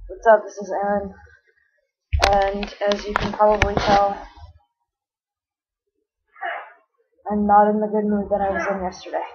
What's up? This is Aaron, and as you can probably tell, I'm not in the good mood that I was in yesterday.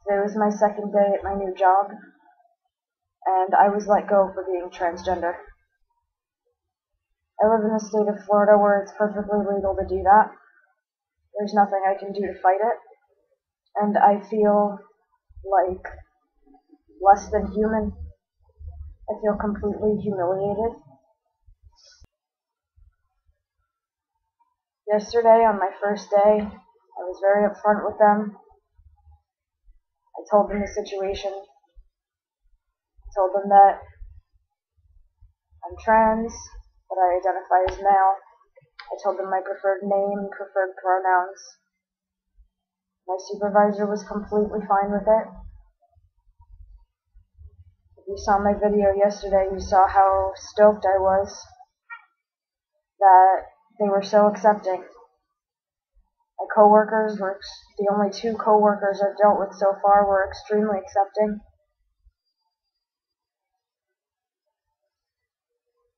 Today was my second day at my new job, and I was let go for being transgender. I live in the state of Florida where it's perfectly legal to do that. There's nothing I can do to fight it, and I feel like less than human. I feel completely humiliated. Yesterday, on my first day, I was very upfront with them. I told them the situation. I told them that I'm trans, that I identify as male. I told them my preferred name and preferred pronouns. My supervisor was completely fine with it. If you saw my video yesterday, you saw how stoked I was that they were so accepting. My coworkers were, the only two coworkers I've dealt with so far were extremely accepting.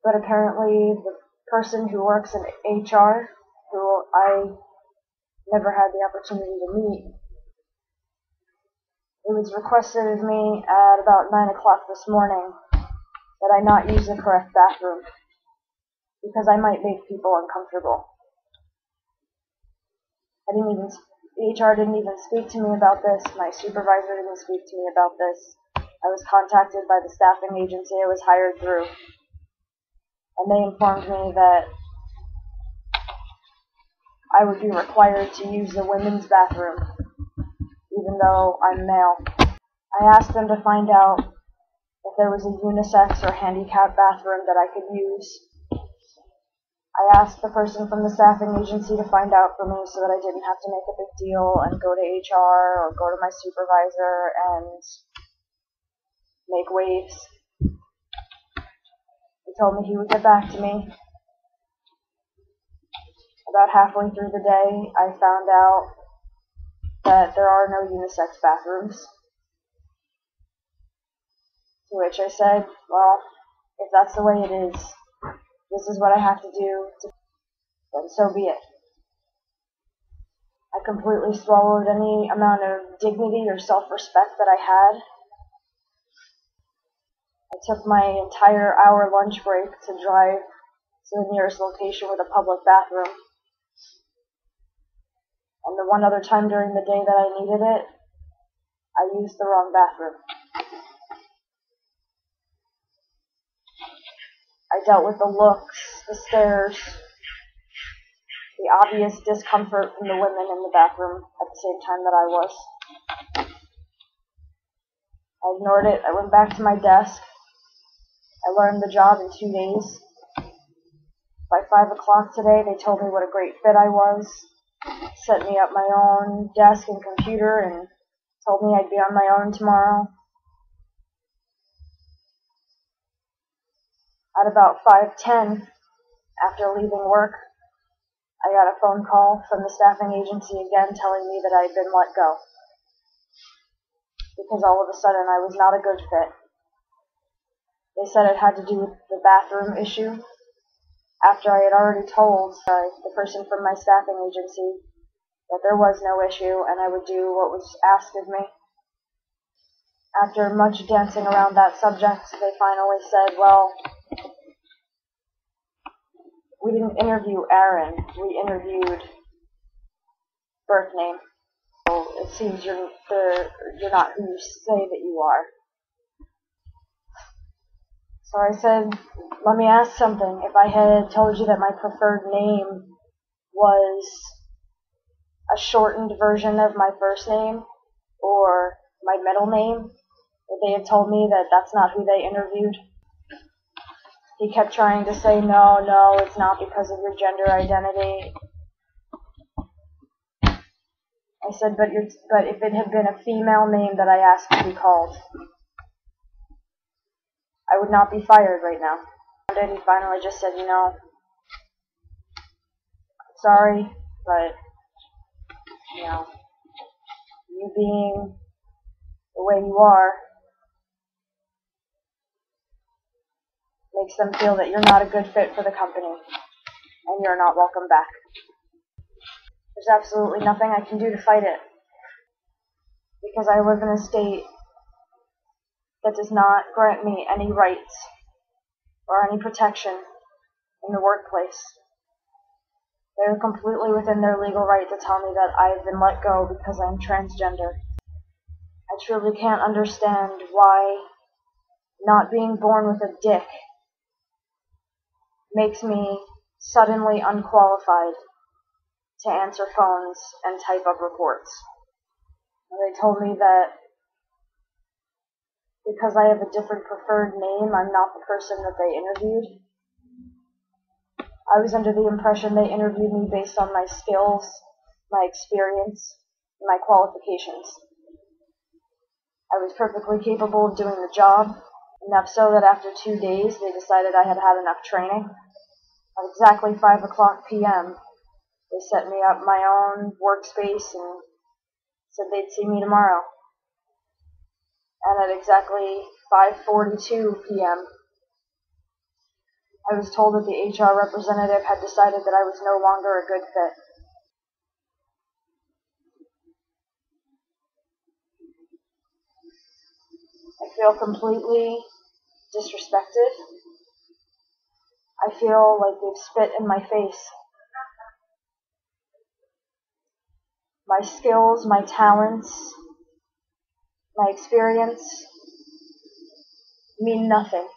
But apparently the person who works in HR, who I never had the opportunity to meet, it was requested of me at about 9 o'clock this morning that I not use the correct bathroom because I might make people uncomfortable. HR didn't even speak to me about this. My supervisor didn't speak to me about this. I was contacted by the staffing agency I was hired through, and they informed me that I would be required to use the women's bathroom, even though I'm male. I asked them to find out if there was a unisex or handicapped bathroom that I could use. I asked the person from the staffing agency to find out for me so that I didn't have to make a big deal and go to HR or go to my supervisor and make waves. He told me he would get back to me. About halfway through the day, I found out that there are no unisex bathrooms. To which I said, well, if that's the way it is, this is what I have to do, then so be it. I completely swallowed any amount of dignity or self-respect that I had. I took my entire hour lunch break to drive to the nearest location with a public bathroom. And the one other time during the day that I needed it, I used the wrong bathroom. I dealt with the looks, the stares, the obvious discomfort from the women in the bathroom at the same time that I was. I ignored it. I went back to my desk. I learned the job in 2 days. By 5 o'clock today, they told me what a great fit I was, set me up my own desk and computer, and told me I'd be on my own tomorrow. At about 5:10, after leaving work, I got a phone call from the staffing agency again telling me that I had been let go. Because all of a sudden I was not a good fit. They said it had to do with the bathroom issue, after I had already told the person from my staffing agency that there was no issue and I would do what was asked of me. After much dancing around that subject, they finally said, well, we didn't interview Aaron, we interviewed birth name. So it seems you're not who you say that you are. So I said, let me ask something. If I had told you that my preferred name was a shortened version of my first name or my middle name, would they have told me that that's not who they interviewed? He kept trying to say, no, it's not because of your gender identity. I said, but if it had been a female name that I asked to be called, I would not be fired right now. And he finally just said, sorry, but, you being the way you are, makes them feel that you're not a good fit for the company and you're not welcome back. There's absolutely nothing I can do to fight it, because I live in a state that does not grant me any rights or any protection in the workplace. They are completely within their legal right to tell me that I've been let go because I'm transgender. I truly can't understand why not being born with a dick makes me suddenly unqualified to answer phones and type up reports. And they told me that because I have a different preferred name, I'm not the person that they interviewed. I was under the impression they interviewed me based on my skills, my experience, and my qualifications. I was perfectly capable of doing the job, enough so that after 2 days they decided I had had enough training. At exactly 5 o'clock p.m., they set me up my own workspace and said they'd see me tomorrow. And at exactly 5:42 p.m., I was told that the HR representative had decided that I was no longer a good fit. I feel completely disrespected. I feel like they've spit in my face. My skills, my talents, my experience mean nothing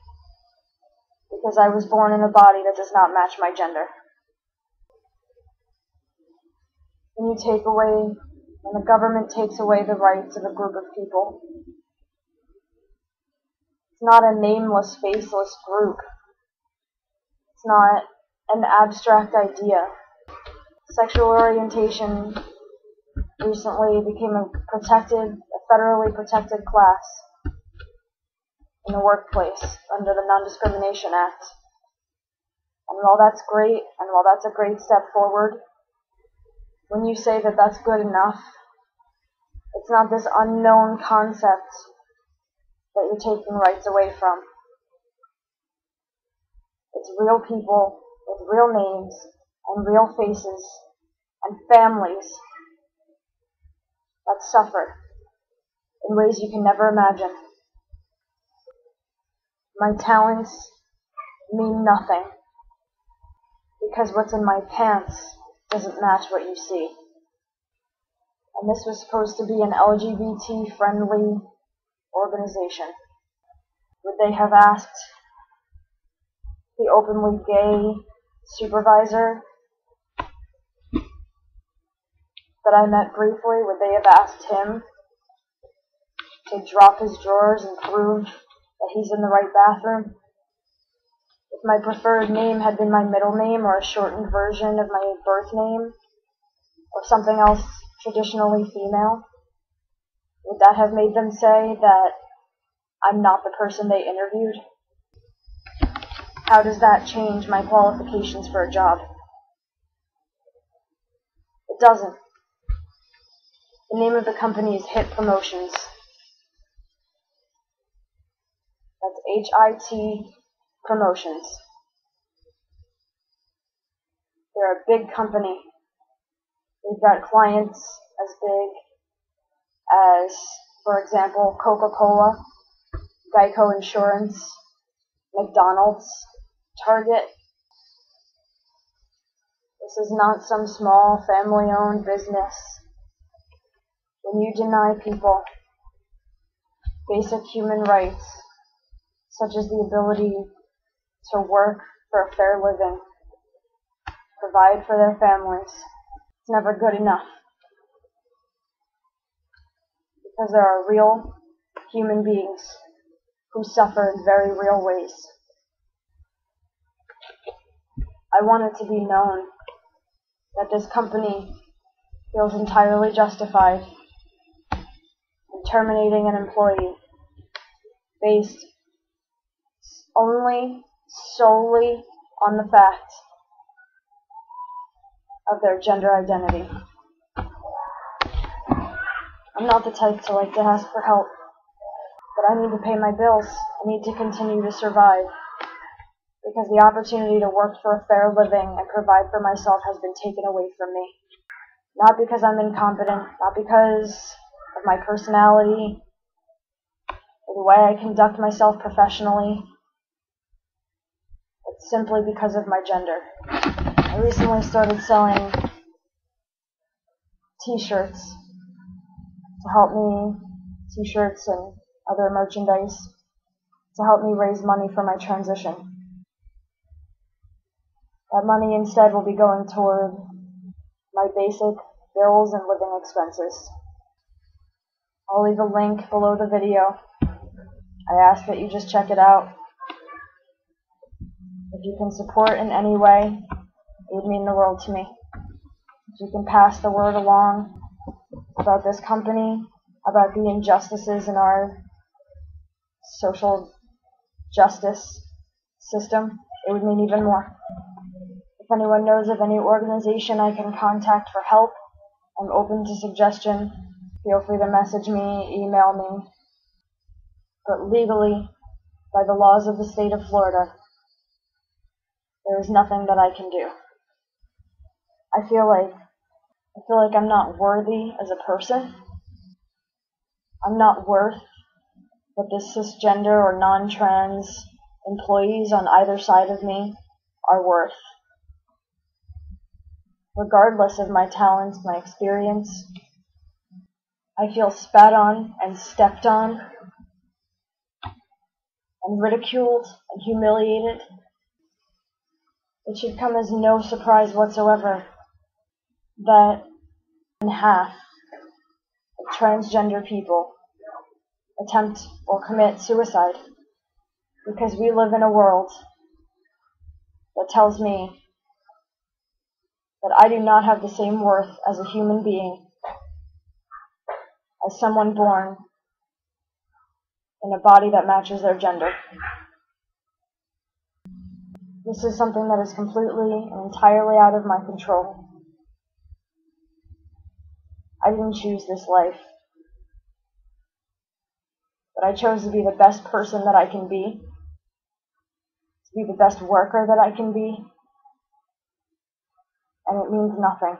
because I was born in a body that does not match my gender. When the government takes away the rights of a group of people, it's not a nameless, faceless group. It's not an abstract idea. Sexual orientation recently became a federally protected class in the workplace under the Non-Discrimination Act. And while that's great, and while that's a great step forward, when you say that that's good enough, it's not this unknown concept that you're taking rights away from. It's real people with real names and real faces and families that suffer in ways you can never imagine. My talents mean nothing because what's in my pants doesn't match what you see. And this was supposed to be an LGBT-friendly organization. Would they have asked the openly gay supervisor that I met briefly, would they have asked him to drop his drawers and prove that he's in the right bathroom? If my preferred name had been my middle name or a shortened version of my birth name or something else traditionally female, would that have made them say that I'm not the person they interviewed? How does that change my qualifications for a job? It doesn't. The name of the company is HIT Promotions. That's H-I-T Promotions. They're a big company. They've got clients as big as, for example, Coca-Cola, Geico Insurance, McDonald's, Target. This is not some small family-owned business. When you deny people basic human rights, such as the ability to work for a fair living, provide for their families, it's never good enough. Because there are real human beings who suffer in very real ways. I want it to be known that this company feels entirely justified in terminating an employee based solely on the fact of their gender identity. I'm not the type to like to ask for help, but I need to pay my bills. I need to continue to survive. because the opportunity to work for a fair living and provide for myself has been taken away from me. Not because I'm incompetent, not because of my personality, or the way I conduct myself professionally. It's simply because of my gender. I recently started selling t-shirts to help me, t-shirts and other merchandise, to help me raise money for my transition. That money instead will be going toward my basic bills and living expenses. I'll leave a link below the video. I ask that you just check it out. If you can support in any way, it would mean the world to me. If you can pass the word along about this company, about the injustices in our social justice system, it would mean even more. If anyone knows of any organization I can contact for help, I'm open to suggestion. Feel free to message me, email me. But legally, by the laws of the state of Florida, there is nothing that I can do. I feel like I'm not worthy as a person. I'm not worth what the cisgender or non-trans employees on either side of me are worth. Regardless of my talents, my experience, I feel spat on and stepped on and ridiculed and humiliated. It should come as no surprise whatsoever that half of transgender people attempt or commit suicide because we live in a world that tells me that I do not have the same worth as a human being as someone born in a body that matches their gender. This is something that is completely and entirely out of my control. I didn't choose this life, but I chose to be the best person that I can be, to be the best worker that I can be, and it means nothing.